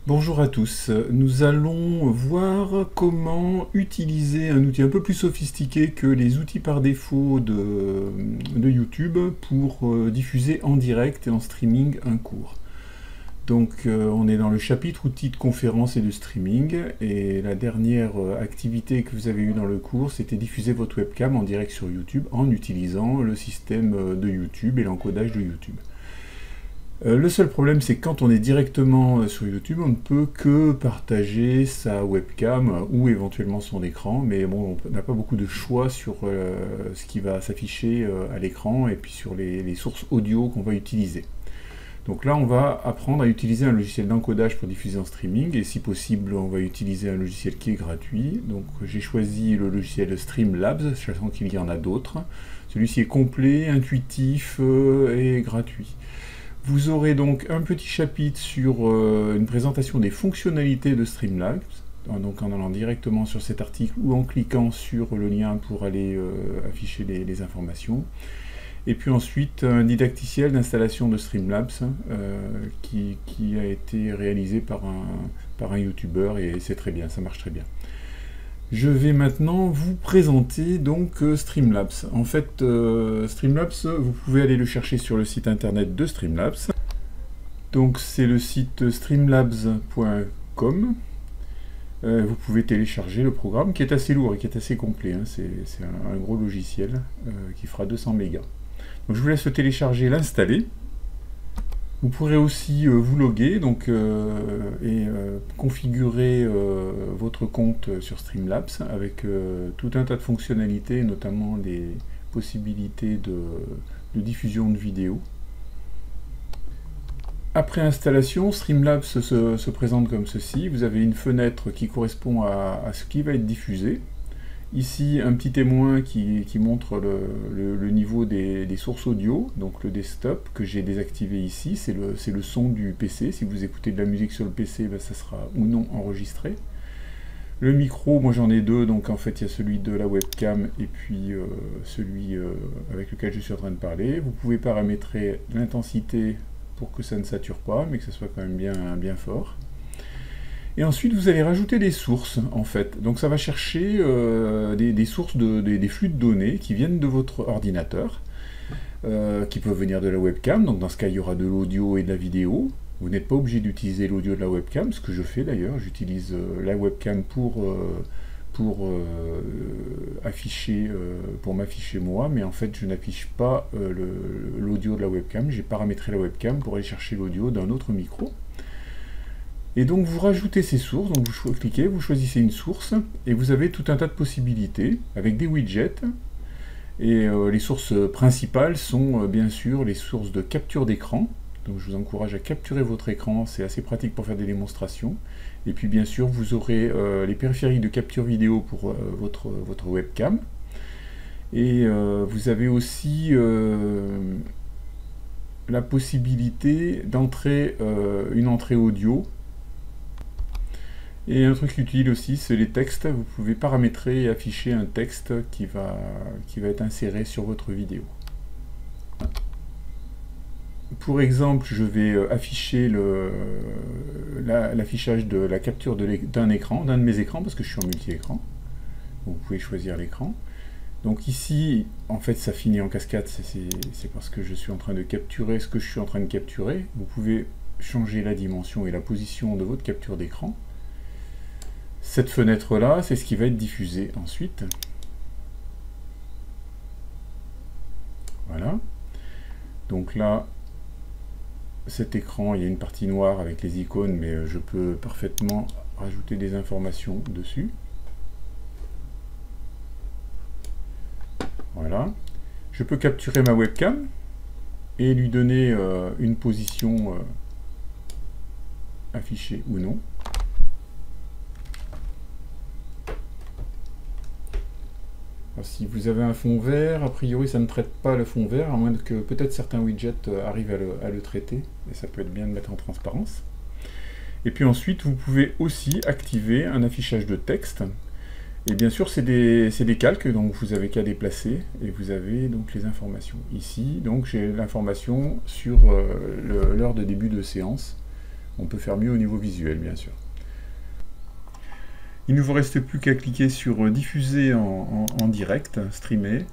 Bonjour à tous, nous allons voir comment utiliser un outil un peu plus sophistiqué que les outils par défaut de YouTube pour diffuser en direct et en streaming un cours. Donc on est dans le chapitre outils de conférence et de streaming et la dernière activité que vous avez eue dans le cours, c'était diffuser votre webcam en direct sur YouTube en utilisant le système de YouTube et l'encodage de YouTube. Le seul problème, c'est que quand on est directement sur YouTube, on ne peut que partager sa webcam ou éventuellement son écran, mais bon, on n'a pas beaucoup de choix sur ce qui va s'afficher à l'écran et puis sur les sources audio qu'on va utiliser. Donc là, on va apprendre à utiliser un logiciel d'encodage pour diffuser en streaming, et si possible, on va utiliser un logiciel qui est gratuit. Donc j'ai choisi le logiciel Streamlabs, sachant qu'il y en a d'autres. Celui-ci est complet, intuitif et gratuit. Vous aurez donc un petit chapitre sur une présentation des fonctionnalités de Streamlabs, donc en allant directement sur cet article ou en cliquant sur le lien pour aller afficher les informations. Et puis ensuite un didacticiel d'installation de Streamlabs qui a été réalisé par un YouTuber et c'est très bien, ça marche très bien. Je vais maintenant vous présenter donc Streamlabs. En fait, Streamlabs, vous pouvez aller le chercher sur le site internet de Streamlabs. Donc c'est le site streamlabs.com. Vous pouvez télécharger le programme qui est assez lourd et qui est assez complet. Hein. C'est un gros logiciel qui fera 200 mégas. Donc je vous laisse le télécharger, l'installer. Vous pourrez aussi vous loguer et configurer votre compte sur Streamlabs avec tout un tas de fonctionnalités, notamment les possibilités de diffusion de vidéos. Après installation, Streamlabs se présente comme ceci. Vous avez une fenêtre qui correspond à ce qui va être diffusé. Ici, un petit témoin qui montre le niveau des sources audio, donc le desktop que j'ai désactivé ici, c'est le son du PC. Si vous écoutez de la musique sur le PC, ben, ça sera ou non enregistré. Le micro, moi j'en ai deux, donc en fait il y a celui de la webcam et puis celui avec lequel je suis en train de parler. Vous pouvez paramétrer l'intensité pour que ça ne sature pas, mais que ça soit quand même bien fort. Et ensuite, vous allez rajouter des sources, en fait. Donc ça va chercher des sources, des flux de données qui viennent de votre ordinateur, qui peuvent venir de la webcam. Donc dans ce cas, il y aura de l'audio et de la vidéo. Vous n'êtes pas obligé d'utiliser l'audio de la webcam, ce que je fais d'ailleurs. J'utilise la webcam pour m'afficher moi, mais en fait, je n'affiche pas l'audio de la webcam. J'ai paramétré la webcam pour aller chercher l'audio d'un autre micro. Et donc vous rajoutez ces sources, donc vous cliquez, vous choisissez une source, et vous avez tout un tas de possibilités, avec des widgets, et les sources principales sont bien sûr les sources de capture d'écran, donc je vous encourage à capturer votre écran, c'est assez pratique pour faire des démonstrations, et puis bien sûr vous aurez les périphériques de capture vidéo pour votre webcam, et vous avez aussi la possibilité d'entrer une entrée audio. Et un truc utile aussi, c'est les textes. Vous pouvez paramétrer et afficher un texte qui va être inséré sur votre vidéo. Pour exemple, je vais afficher l'affichage de la capture d'un écran, d'un de mes écrans, parce que je suis en multi-écran. Vous pouvez choisir l'écran. Donc ici, en fait, ça finit en cascade, c'est parce que je suis en train de capturer ce que je suis en train de capturer. Vous pouvez changer la dimension et la position de votre capture d'écran. Cette fenêtre-là, c'est ce qui va être diffusé ensuite. Voilà. Donc là, cet écran, il y a une partie noire avec les icônes, mais je peux parfaitement rajouter des informations dessus. Voilà. Je peux capturer ma webcam et lui donner une position affichée ou non. Alors, si vous avez un fond vert, a priori ça ne traite pas le fond vert, à moins que peut-être certains widgets arrivent à le traiter, et ça peut être bien de mettre en transparence. Et puis ensuite, vous pouvez aussi activer un affichage de texte. Et bien sûr, c'est des calques, donc vous avez qu'à déplacer, et vous avez donc les informations. Ici, donc j'ai l'information sur l'heure de début de séance, On peut faire mieux au niveau visuel, bien sûr. Il ne vous reste plus qu'à cliquer sur diffuser en direct, streamer.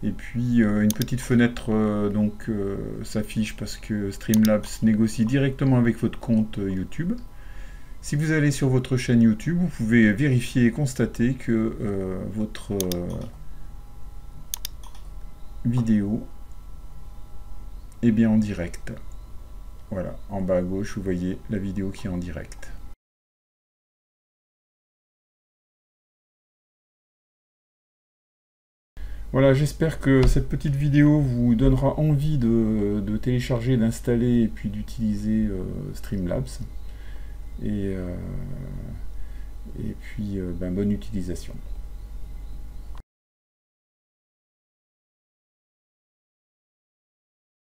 Et puis une petite fenêtre s'affiche parce que Streamlabs négocie directement avec votre compte YouTube. Si vous allez sur votre chaîne YouTube, vous pouvez vérifier et constater que votre vidéo est bien en direct. Voilà, en bas à gauche, vous voyez la vidéo qui est en direct. Voilà, j'espère que cette petite vidéo vous donnera envie de télécharger, d'installer et puis d'utiliser Streamlabs. Et puis, bonne utilisation.